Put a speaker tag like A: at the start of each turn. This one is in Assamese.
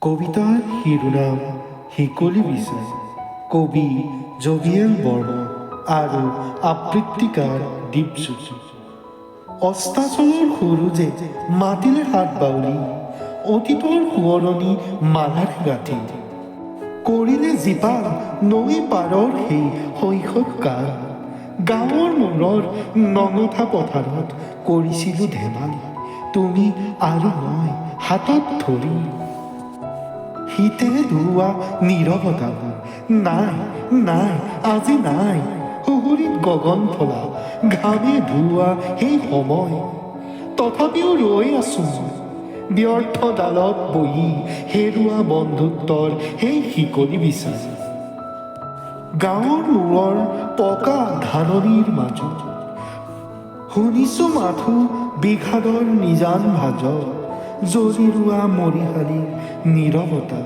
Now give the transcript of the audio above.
A: কবিতাৰ শিৰোনাম শিকলি বিচাৰ। কবি জগিয়েল বৰ্মন আৰু আবৃত্তিকাৰ দীপজ্যোতি। অষ্টাচলৰ সুৰুজে মাতিলে হাত বাউলি, অতীতৰ সোঁৱৰণি মালাৰে গাঁঠি। কৰিলে জীপাল নৈ পাৰৰ সেই শৈশৱ কাল, গাঁৱৰ মূৰৰ নঙঠা পথাৰত কৰিছিলোঁ ধেমালি, তুমি আৰু মই হাতত ধৰি। শীতে ধুৱা নীৰৱতাবোৰ নাই নাই আজি নাই, সুহুৰিত গগন ফলা ঘামে ধুৱা সেই সময়। তথাপিও ৰৈ আছো মই ব্যৰ্থ ডালত বহি, হেৰুৱা বন্ধুত্বৰ সেই শিকলি বিচাৰি। গাঁৱৰ মূৰৰ পকা ধাননিৰ মাজত শুনিছো মাথো বিষাদৰ নিজান ভাজত, জ্বলি ৰোৱা মৰিশালীৰ নীৰৱতা।